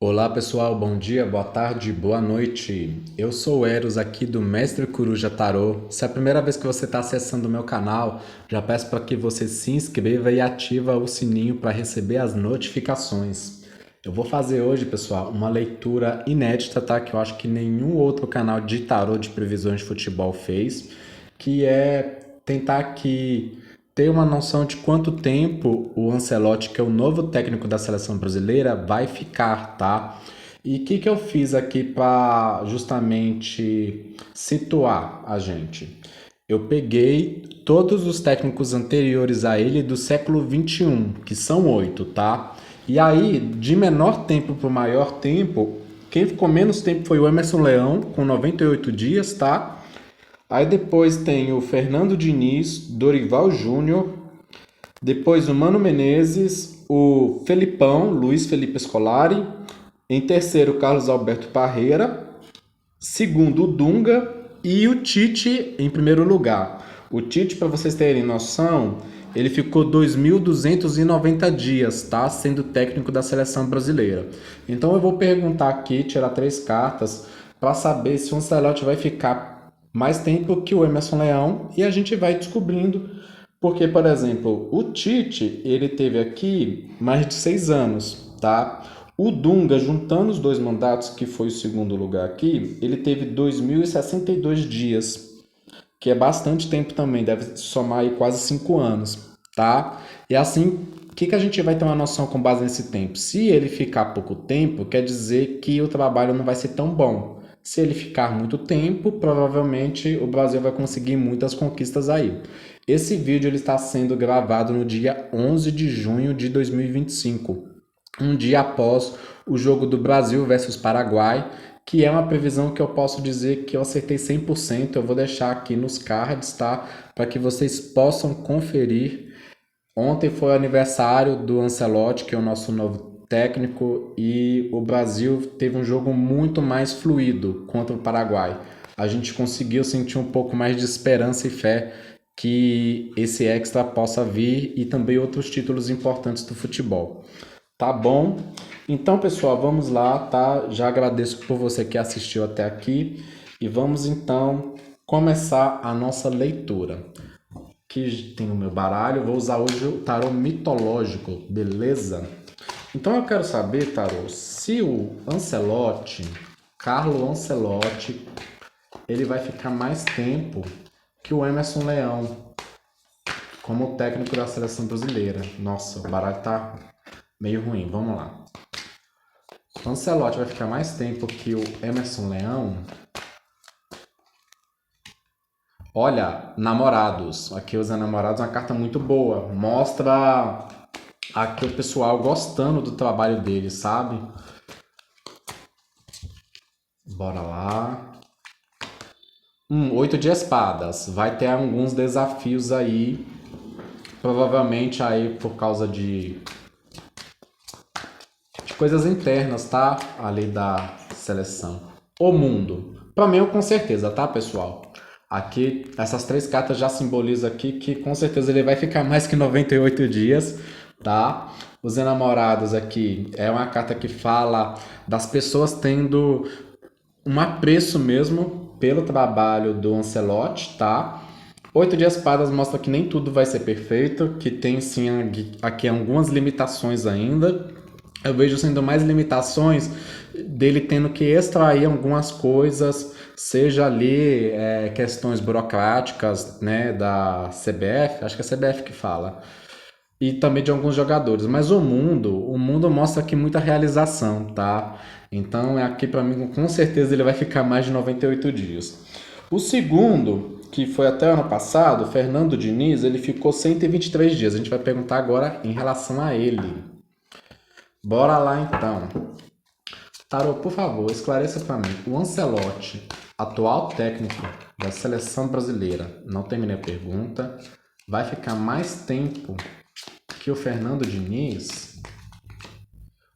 Olá pessoal, bom dia, boa tarde, boa noite. Eu sou o Eros aqui do Mestre Coruja Tarô. Se é a primeira vez que você está acessando o meu canal, já peço para que você se inscreva e ativa o sininho para receber as notificações. Eu vou fazer hoje, pessoal, uma leitura inédita, tá? Que eu acho que nenhum outro canal de tarô de previsões de futebol fez, que é tentar aqui ter uma noção de quanto tempo o Ancelotti, que é o novo técnico da seleção brasileira, vai ficar, tá? E o que eu fiz aqui para justamente situar a gente? Eu peguei todos os técnicos anteriores a ele do século XXI, que são oito, tá? E aí, de menor tempo para o maior tempo, quem ficou menos tempo foi o Emerson Leão, com 98 dias, tá? Aí depois tem o Fernando Diniz, Dorival Júnior, depois o Mano Menezes, o Felipão, Luiz Felipe Scolari, em terceiro o Carlos Alberto Parreira, segundo o Dunga e o Tite em primeiro lugar. O Tite, para vocês terem noção, ele ficou 2.290 dias, tá? Sendo técnico da seleção brasileira. Então eu vou perguntar aqui, tirar três cartas, para saber se o Ancelotti vai ficar mais tempo que o Emerson Leão e a gente vai descobrindo. Porque, por exemplo, o Tite, ele teve aqui mais de 6 anos, tá? O Dunga, juntando os dois mandatos, que foi o segundo lugar aqui, ele teve 2.062 dias, que é bastante tempo também, deve somar aí quase 5 anos, tá? E assim, o que a gente vai ter uma noção com base nesse tempo? Se ele ficar pouco tempo, quer dizer que o trabalho não vai ser tão bom. Se ele ficar muito tempo, provavelmente o Brasil vai conseguir muitas conquistas aí. Esse vídeo ele está sendo gravado no dia 11 de junho de 2025, um dia após o jogo do Brasil versus Paraguai, que é uma previsão que eu posso dizer que eu acertei 100%. Eu vou deixar aqui nos cards, tá? Para que vocês possam conferir. Ontem foi o aniversário do Ancelotti, que é o nosso novo técnico, e o Brasil teve um jogo muito mais fluido contra o Paraguai. A gente conseguiu sentir um pouco mais de esperança e fé que esse extra possa vir e também outros títulos importantes do futebol. Tá bom? Então, pessoal, vamos lá, tá? Já agradeço por você que assistiu até aqui e vamos então começar a nossa leitura. Aqui tem o meu baralho, vou usar hoje o tarô mitológico, beleza? Então eu quero saber, tarô, se o Ancelotti, Carlo Ancelotti, ele vai ficar mais tempo que o Emerson Leão como técnico da seleção brasileira. Nossa, o baralho tá meio ruim, vamos lá. O Ancelotti vai ficar mais tempo que o Emerson Leão. Olha, namorados. Aqui os namorados é uma carta muito boa. Mostra aqui o pessoal gostando do trabalho dele, sabe? Bora lá. Oito de espadas. Vai ter alguns desafios aí. Provavelmente aí por causa de coisas internas, tá? Ali da seleção. O mundo. Para mim, com certeza, tá, pessoal? Aqui, essas três cartas já simbolizam aqui que com certeza ele vai ficar mais que 98 dias, tá? Os enamorados aqui é uma carta que fala das pessoas tendo um apreço mesmo pelo trabalho do Ancelotti, tá? Oito de espadas mostra que nem tudo vai ser perfeito, que tem sim aqui algumas limitações ainda. Eu vejo sendo mais limitações dele tendo que extrair algumas coisas, seja ali questões burocráticas, né, da CBF, acho que é a CBF que fala, e também de alguns jogadores. Mas o mundo mostra aqui muita realização, tá? Então é aqui para mim, com certeza ele vai ficar mais de 98 dias. O segundo, que foi até o ano passado, Fernando Diniz, ele ficou 123 dias. A gente vai perguntar agora em relação a ele. Bora lá então. Tarô, por favor, esclareça para mim. O Ancelotti, atual técnico da seleção brasileira, não terminei a pergunta, vai ficar mais tempo que o Fernando Diniz?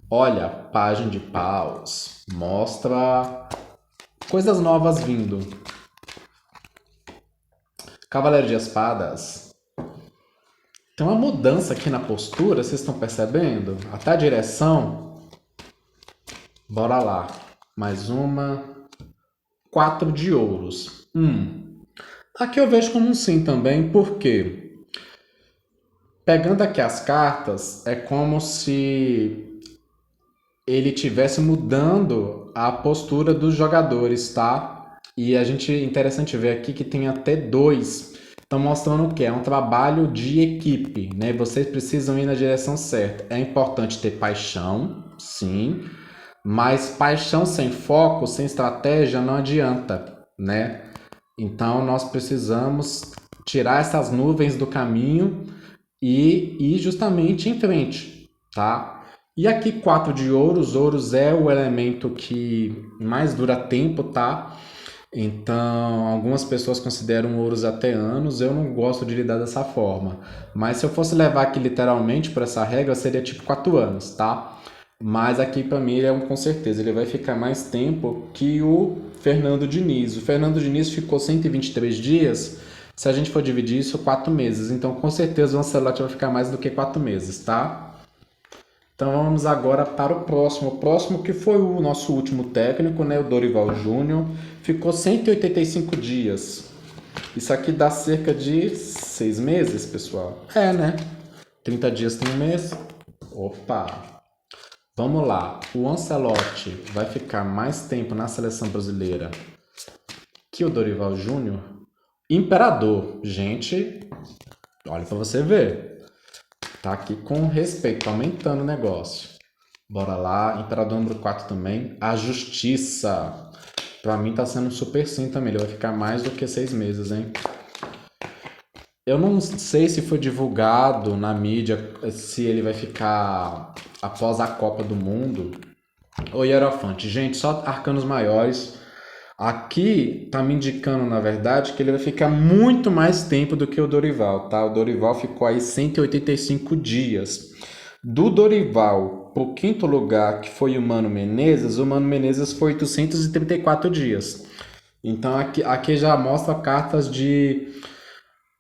Olha, página de paus, mostra coisas novas vindo. Cavaleiro de espadas. Tem uma mudança aqui na postura, vocês estão percebendo? Até a direção. Bora lá. Mais uma. 4 de ouros. Aqui eu vejo como um sim também, porque pegando aqui as cartas, é como se ele tivesse mudando a postura dos jogadores, tá? E a gente interessante ver aqui que tem até dois. Estão mostrando o que? É um trabalho de equipe, né? Vocês precisam ir na direção certa. É importante ter paixão, sim, mas paixão sem foco, sem estratégia não adianta, né? Então nós precisamos tirar essas nuvens do caminho e ir justamente em frente, tá? E aqui 4 de ouros, ouros é o elemento que mais dura tempo, tá? Então, algumas pessoas consideram ouros até anos, eu não gosto de lidar dessa forma. Mas se eu fosse levar aqui literalmente para essa regra, seria tipo 4 anos, tá? Mas aqui para mim ele é um com certeza, ele vai ficar mais tempo que o Fernando Diniz. O Fernando Diniz ficou 123 dias, se a gente for dividir isso, 4 meses. Então, com certeza o Ancelotti vai ficar mais do que 4 meses, tá? Então vamos agora para o próximo. O próximo que foi o nosso último técnico, né, o Dorival Júnior, ficou 185 dias. Isso aqui dá cerca de 6 meses, pessoal. É, né? 30 dias tem um mês. Opa! Vamos lá. O Ancelotti vai ficar mais tempo na seleção brasileira que o Dorival Júnior. Imperador. Gente, olha para você ver. Tá aqui com respeito, aumentando o negócio. Bora lá, Imperador número 4 também. A Justiça. Pra mim tá sendo super sim também. Ele vai ficar mais do que 6 meses, hein? Eu não sei se foi divulgado na mídia se ele vai ficar após a Copa do Mundo. Ou Hierofante. Gente, só arcanos maiores. Aqui tá me indicando, na verdade, que ele vai ficar muito mais tempo do que o Dorival, tá? O Dorival ficou aí 185 dias. Do Dorival pro quinto lugar, que foi o Mano Menezes foi 834 dias. Então aqui já mostra cartas de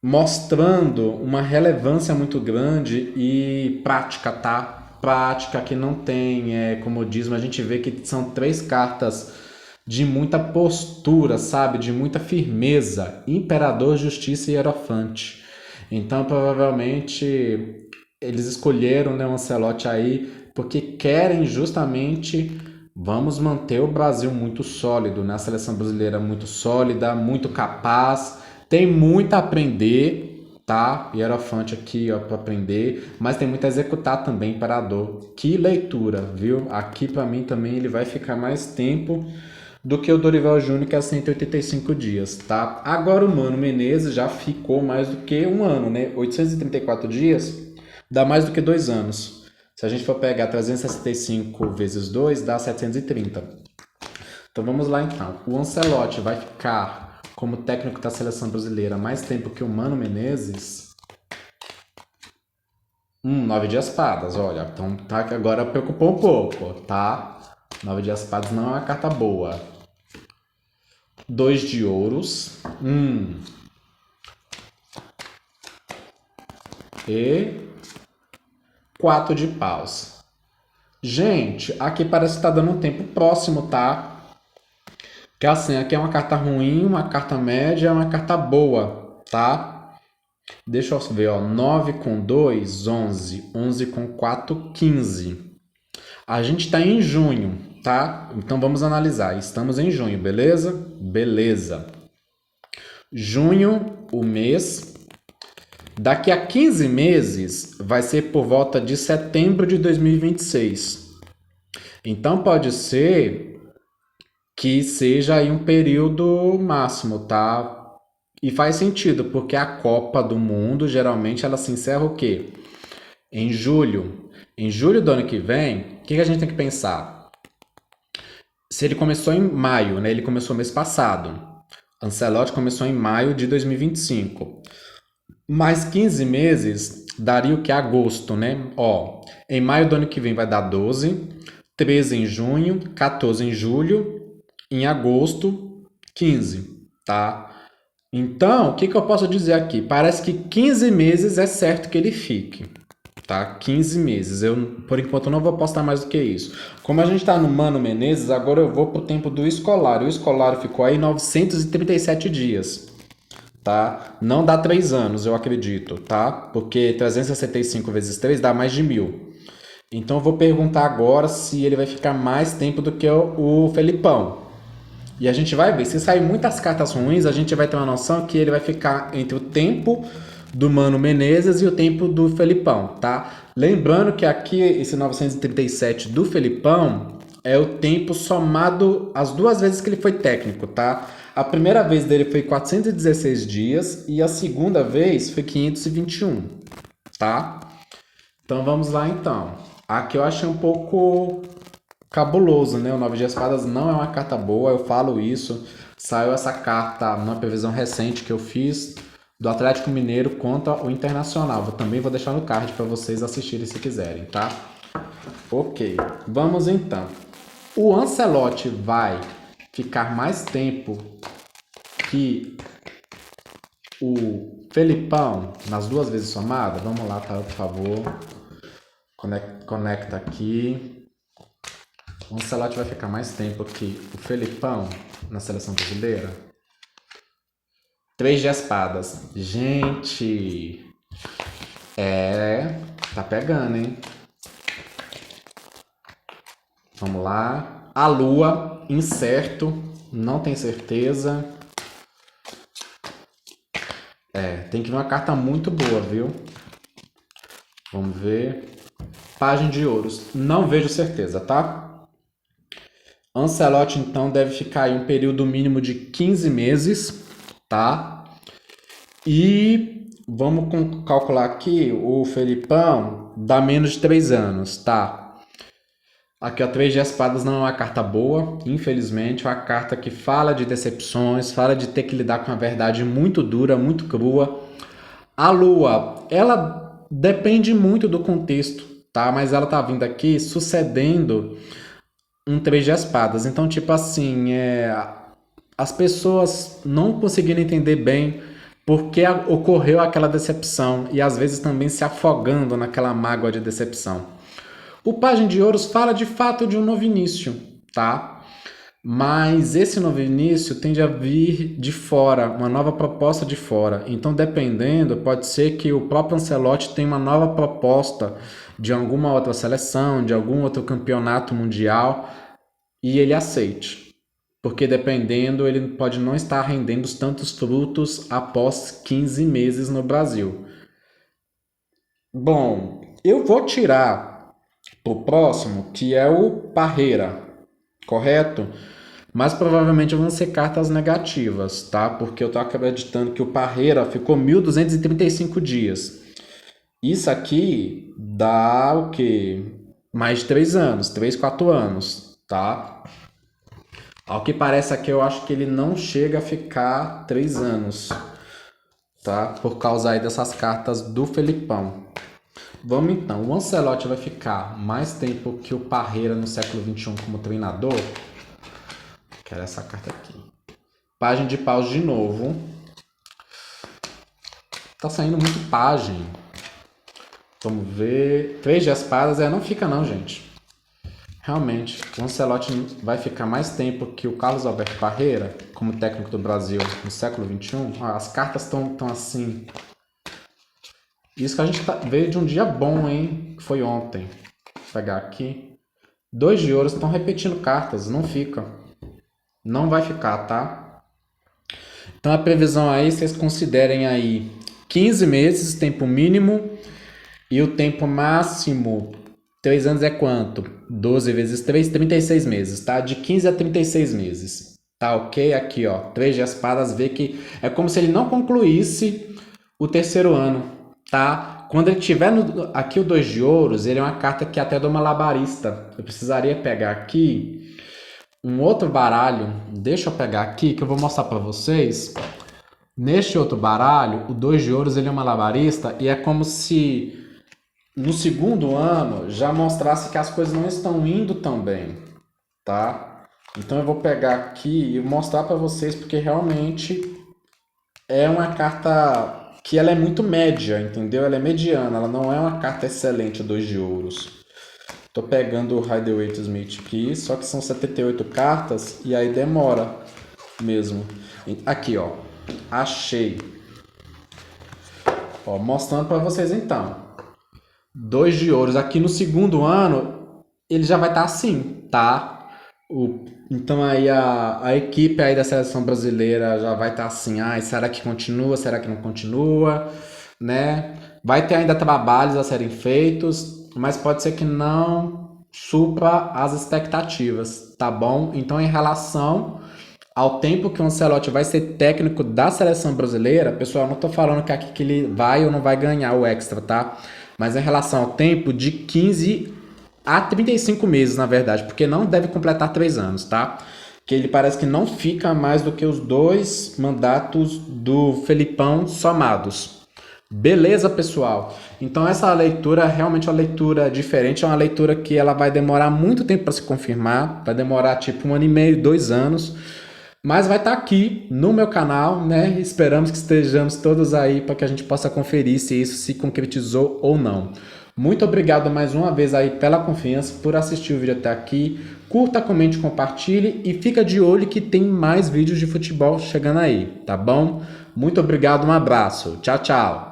mostrando uma relevância muito grande e prática, tá? Prática que não tem comodismo. A gente vê que são 3 cartas de muita postura, sabe? De muita firmeza. Imperador, Justiça e Hierofante. Então, provavelmente, eles escolheram, né, o Ancelotti aí porque querem justamente vamos manter o Brasil muito sólido, né? A seleção brasileira muito sólida, muito capaz, tem muito a aprender, tá? Hierofante aqui, ó, para aprender, mas tem muito a executar também, Imperador. Que leitura, viu? Aqui para mim também ele vai ficar mais tempo do que o Dorival Júnior, que é 185 dias, tá? Agora o Mano Menezes já ficou mais do que um ano, né? 834 dias dá mais do que 2 anos. Se a gente for pegar 365 vezes 2, dá 730. Então vamos lá então. O Ancelotti vai ficar como técnico da seleção brasileira mais tempo que o Mano Menezes? 9 de espadas, olha. Então tá, que agora preocupou um pouco, tá? 9 de espadas não é uma carta boa. 2 de ouros. E 4 de paus. Gente, aqui parece que tá dando um tempo próximo, tá? Que assim, aqui é uma carta ruim, uma carta média, uma carta boa, tá? Deixa eu ver, ó. 9 com 2, 11. 11 com 4, 15. A gente tá em junho, tá? Então vamos analisar. Estamos em junho, beleza? Beleza. Junho, o mês. Daqui a 15 meses vai ser por volta de setembro de 2026. Então pode ser que seja aí um período máximo, tá? E faz sentido, porque a Copa do Mundo geralmente ela se encerra o quê? Em julho. Em julho do ano que vem, o que a gente tem que pensar? Se ele começou em maio, né? Ele começou mês passado. Ancelotti começou em maio de 2025. Mais 15 meses daria o que? Agosto, né? Ó, em maio do ano que vem vai dar 12, 13 em junho, 14 em julho, em agosto, 15, tá? Então, o que eu posso dizer aqui? Parece que 15 meses é certo que ele fique. tá? 15 meses. Eu, por enquanto, não vou postar mais do que isso. Como a gente tá no Mano Menezes, agora eu vou pro tempo do escolar. O escolar ficou aí 937 dias, tá? Não dá 3 anos, eu acredito, tá? Porque 365 vezes 3 dá mais de 1.000. Então eu vou perguntar agora se ele vai ficar mais tempo do que o Felipão. E a gente vai ver. Se sair muitas cartas ruins, a gente vai ter uma noção que ele vai ficar entre o tempo do Mano Menezes e o tempo do Felipão, tá? Lembrando que aqui esse 937 do Felipão é o tempo somado as duas vezes que ele foi técnico, tá? A primeira vez dele foi 416 dias e a segunda vez foi 521, tá? Então vamos lá então. Aqui eu achei um pouco cabuloso, né? O 9 de espadas não é uma carta boa, eu falo isso. Saiu essa carta numa previsão recente que eu fiz do Atlético Mineiro contra o Internacional. Eu também vou deixar no card para vocês assistirem se quiserem, tá? Ok, vamos então. O Ancelotti vai ficar mais tempo que o Felipão nas duas vezes somadas? Vamos lá, tá? Por favor. Conecta aqui. O Ancelotti vai ficar mais tempo que o Felipão na seleção brasileira? 3 de espadas. Gente, tá pegando, hein? Vamos lá. A Lua, incerto, não tem certeza. Tem que vir uma carta muito boa, viu? Vamos ver. Página de ouros, não vejo certeza, tá? Ancelotti, então, deve ficar aí um período mínimo de 15 meses, tá? E vamos calcular aqui, o Felipão dá menos de 3 anos, tá? Aqui, ó, 3 de espadas não é uma carta boa, infelizmente. É uma carta que fala de decepções, fala de ter que lidar com uma verdade muito dura, muito crua. A Lua, ela depende muito do contexto, tá? Mas ela tá vindo aqui sucedendo um 3 de espadas. Então, tipo assim, as pessoas não conseguiram entender bem por que ocorreu aquela decepção e às vezes também se afogando naquela mágoa de decepção. O Pajem de Ouros fala de fato de um novo início, tá? Mas esse novo início tende a vir de fora, uma nova proposta de fora. Então, dependendo, pode ser que o próprio Ancelotti tenha uma nova proposta de alguma outra seleção, de algum outro campeonato mundial e ele aceite. Porque dependendo, ele pode não estar rendendo tantos frutos após 15 meses no Brasil. Bom, eu vou tirar pro próximo, que é o Parreira, correto? Mas provavelmente vão ser cartas negativas, tá? Porque eu tô acreditando que o Parreira ficou 1.235 dias. Isso aqui dá o quê? Mais de 3 anos, 3, 4 anos, tá? Ao que parece aqui, eu acho que ele não chega a ficar 3 anos, tá? Por causa aí dessas cartas do Felipão. Vamos então, o Ancelotti vai ficar mais tempo que o Parreira no século XXI como treinador? Quero essa carta aqui. Página de paus de novo. Tá saindo muito página. Vamos ver. 3 de espadas, não fica não, gente. Realmente, o Ancelotti vai ficar mais tempo que o Carlos Alberto Parreira como técnico do Brasil no século XXI. As cartas estão assim. Isso que a gente veio de um dia bom, hein? Que foi ontem. Vou pegar aqui. 2 de ouros estão repetindo cartas, não fica. Não vai ficar, tá? Então a previsão aí, vocês considerem aí 15 meses, tempo mínimo. E o tempo máximo, 3 anos é quanto? 12 vezes 3, 36 meses, tá? De 15 a 36 meses. Tá ok? Aqui, ó. 3 de espadas, vê que é como se ele não concluísse o terceiro ano, tá? Quando ele tiver aqui o 2 de ouros, ele é uma carta que até do malabarista. Eu precisaria pegar aqui um outro baralho. Deixa eu pegar aqui que eu vou mostrar para vocês. Neste outro baralho, o 2 de ouros ele é um malabarista e é como se no segundo ano já mostrasse que as coisas não estão indo tão bem, tá? Então eu vou pegar aqui e mostrar para vocês porque realmente é uma carta que ela é muito média, entendeu? Ela é mediana, ela não é uma carta excelente, 2 de ouros. Tô pegando o Rider-Waite Smith aqui, só que são 78 cartas e aí demora mesmo. Aqui, ó, achei. Ó, mostrando para vocês então. 2 de ouros. Aqui no segundo ano, ele já vai estar assim, tá? Então aí a equipe aí da seleção brasileira já vai estar assim, será que continua, será que não continua, né? Vai ter ainda trabalhos a serem feitos, mas pode ser que não supra as expectativas, tá bom? Então em relação ao tempo que o Ancelotti vai ser técnico da seleção brasileira, pessoal, não tô falando que aqui que ele vai ou não vai ganhar o extra, tá? Mas em relação ao tempo, de 15 a 35 meses, na verdade, porque não deve completar 3 anos, tá? Que ele parece que não fica mais do que os 2 mandatos do Felipão somados. Beleza, pessoal? Então essa leitura é realmente uma leitura diferente, é uma leitura que ela vai demorar muito tempo para se confirmar, vai demorar tipo 1 ano e meio, 2 anos, mas vai estar aqui no meu canal, né? Esperamos que estejamos todos aí para que a gente possa conferir se isso se concretizou ou não. Muito obrigado mais uma vez aí pela confiança, por assistir o vídeo até aqui. Curta, comente, compartilhe e fica de olho que tem mais vídeos de futebol chegando aí, tá bom? Muito obrigado, um abraço. Tchau, tchau.